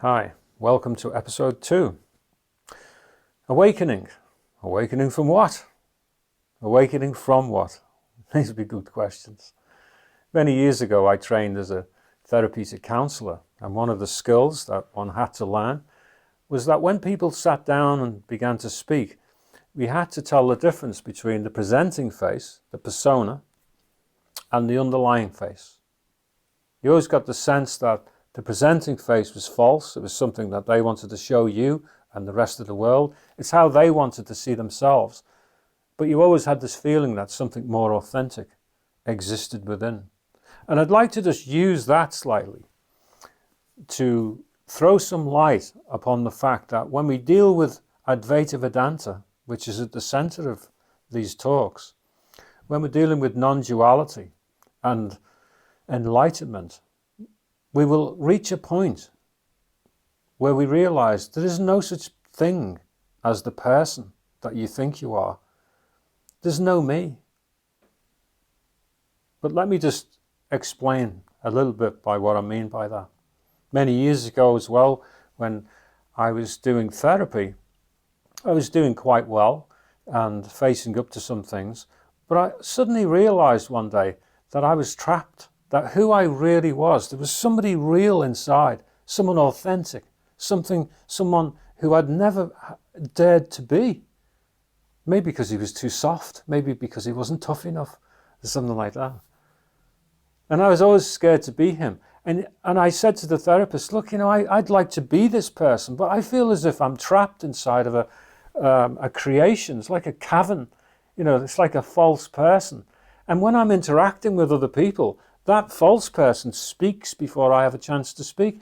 Hi, welcome to episode 2. Awakening. Awakening from what? Awakening from what? These would be good questions. Many years ago I trained as a therapeutic counsellor, and one of the skills that one had to learn was that when people sat down and began to speak, we had to tell the difference between the presenting face, the persona, and the underlying face. You always got the sense that the presenting face was false. It was something that they wanted to show you and the rest of the world. It's how they wanted to see themselves. But you always had this feeling that something more authentic existed within. And I'd like to just use that slightly to throw some light upon the fact that when we deal with Advaita Vedanta, which is at the center of these talks, when we're dealing with non-duality and enlightenment, we will reach a point where we realize there is no such thing as the person that you think you are. There's no me. But let me just explain a little bit by what I mean by that. Many years ago as well, when I was doing therapy, I was doing quite well and facing up to some things, but I suddenly realized one day that I was trapped, that who I really was, there was somebody real inside, someone authentic, someone who I'd never dared to be. Maybe because he was too soft, maybe because he wasn't tough enough, or something like that. And I was always scared to be him. And I said to the therapist, look, I'd like to be this person, but I feel as if I'm trapped inside of a creation. It's like a cavern, it's like a false person. And when I'm interacting with other people, that false person speaks before I have a chance to speak.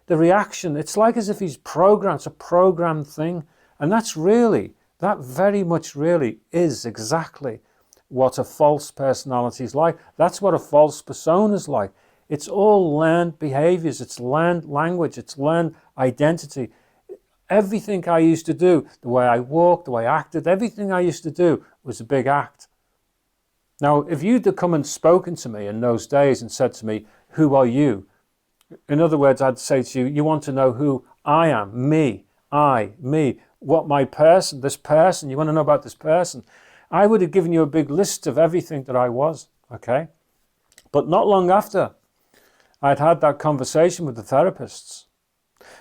The reaction, it's like as if he's programmed, it's a programmed thing. And that very much really is exactly what a false personality is like. That's what a false persona is like. It's all learned behaviors, it's learned language, it's learned identity. Everything I used to do, the way I walked, the way I acted, everything I used to do was a big act. Now, if you'd have come and spoken to me in those days and said to me, who are you? In other words, I'd say to you, you want to know who I am, me, what my person, this person, you want to know about this person. I would have given you a big list of everything that I was, okay? But not long after I'd had that conversation with the therapists,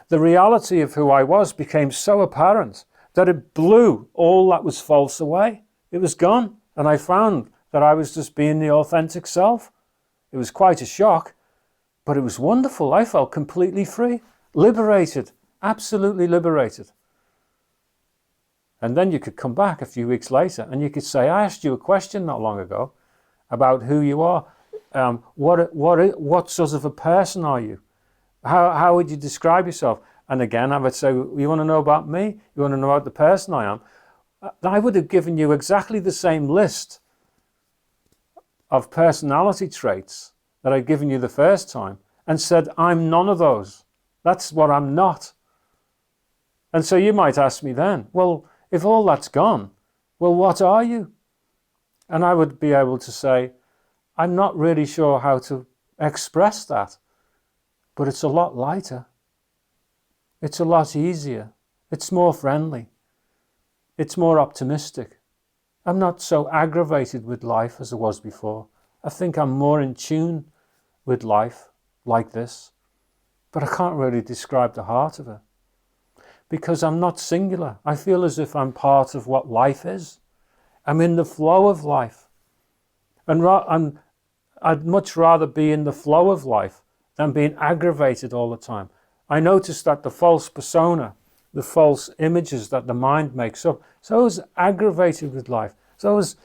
the reality of who I was became so apparent that it blew all that was false away. It was gone, and I found that I was just being the authentic self. It was quite a shock, but it was wonderful. I felt completely free, liberated, absolutely liberated. And then you could come back a few weeks later and you could say, I asked you a question not long ago about who you are. What sort of a person are you? How would you describe yourself? And again, I would say, you want to know about me? You want to know about the person I am? I would have given you exactly the same list of personality traits that I'd given you the first time and said, I'm none of those. That's what I'm not. And so you might ask me then, well, if all that's gone, well, what are you? And I would be able to say, I'm not really sure how to express that, but it's a lot lighter. It's a lot easier. It's more friendly. It's more optimistic. I'm not so aggravated with life as I was before. I think I'm more in tune with life like this, but I can't really describe the heart of it because I'm not singular. I feel as if I'm part of what life is. I'm in the flow of life. And I'd much rather be in the flow of life than being aggravated all the time. I noticed that the false persona, the false images that the mind makes up, so I was aggravated with life. So I was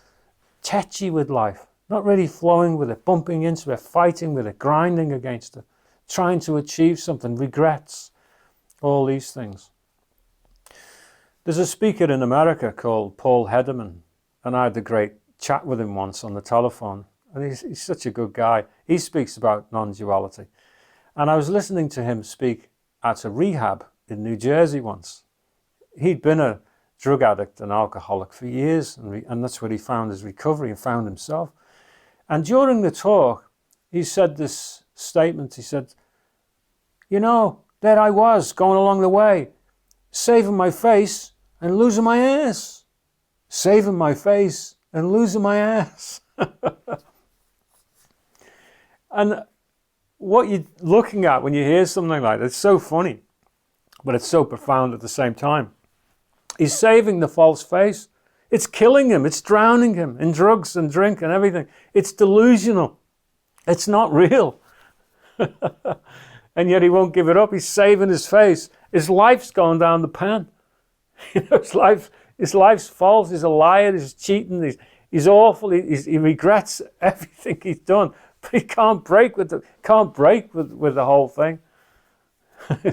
tetchy with life, not really flowing with it, bumping into it, fighting with it, grinding against it, trying to achieve something, regrets, all these things. There's a speaker in America called Paul Hederman, and I had a great chat with him once on the telephone. And he's such a good guy. He speaks about non-duality. And I was listening to him speak at a rehab in New Jersey once. He'd been a drug addict and alcoholic for years, and that's where he found his recovery and found himself. And during the talk, he said this statement. He said, there I was, going along the way, saving my face and losing my ass. Saving my face and losing my ass. And what you're looking at when you hear something like that, it's so funny, but it's so profound at the same time. He's saving the false face. It's killing him. It's drowning him in drugs and drink and everything. It's delusional. It's not real. And yet he won't give it up. He's saving his face. His life's going down the pan. His life's false. He's a liar. He's cheating. He's awful. He regrets everything he's done. But he can't break with the whole thing.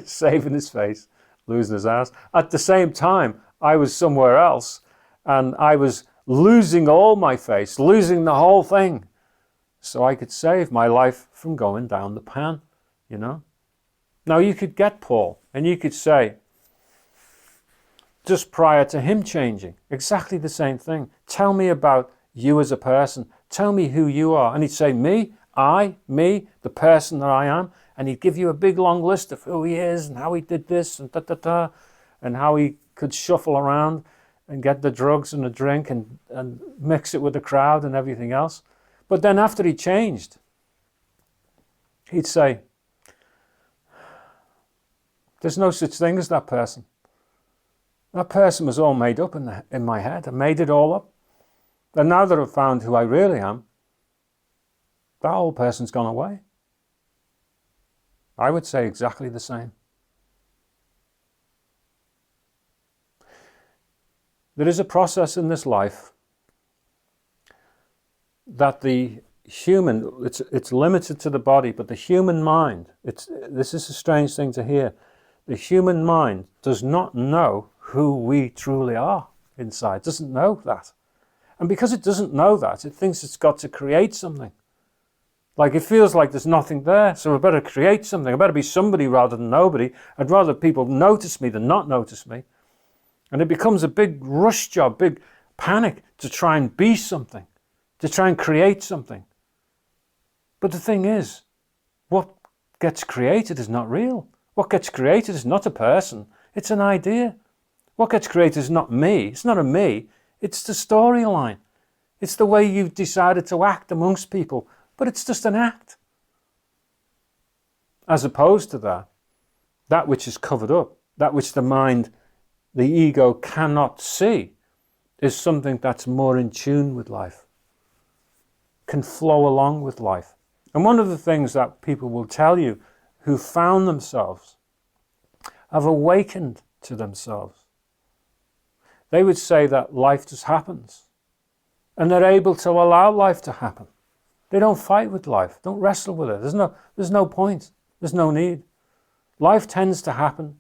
Saving his face, losing his ass. At the same time, I was somewhere else, and I was losing all my face, losing the whole thing, so I could save my life from going down the pan, you know. Now you could get Paul, and you could say, just prior to him changing, exactly the same thing. Tell me about you as a person. Tell me who you are. And he'd say, me, the person that I am. And he'd give you a big long list of who he is and how he did this and da-da-da, and how he could shuffle around and get the drugs and the drink and mix it with the crowd and everything else. But then after he changed, he'd say, there's no such thing as that person. That person was all made up in my head. I made it all up. And now that I've found who I really am, that whole person's gone away. I would say exactly the same. There is a process in this life that the human, it's limited to the body, but the human mind, this is a strange thing to hear. The human mind does not know who we truly are inside, doesn't know that. And because it doesn't know that, it thinks it's got to create something. Like it feels like there's nothing there, so I better create something. I better be somebody rather than nobody. I'd rather people notice me than not notice me. And it becomes a big rush job, big panic to try and be something, to try and create something. But the thing is, what gets created is not real. What gets created is not a person, it's an idea. What gets created is not me, it's not a me, it's the storyline. It's the way you've decided to act amongst people, but it's just an act. As opposed to that which is covered up, that which the mind, the ego cannot see, is something that's more in tune with life, can flow along with life. And one of the things that people will tell you who found themselves, have awakened to themselves, they would say that life just happens. And they're able to allow life to happen. They don't fight with life, don't wrestle with it. There's no point, there's no need. Life tends to happen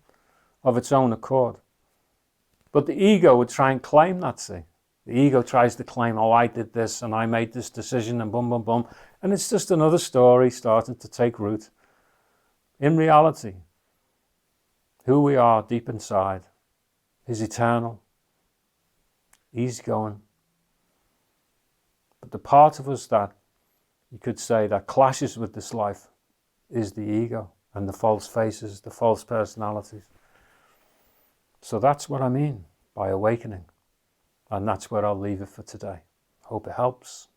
of its own accord. But the ego would try and claim that, see. The ego tries to claim, oh, I did this and I made this decision and boom, boom, boom. And it's just another story starting to take root. In reality, who we are deep inside is eternal, easygoing. But the part of us that you could say that clashes with this life is the ego and the false faces, the false personalities. So that's what I mean by awakening. And that's where I'll leave it for today. Hope it helps.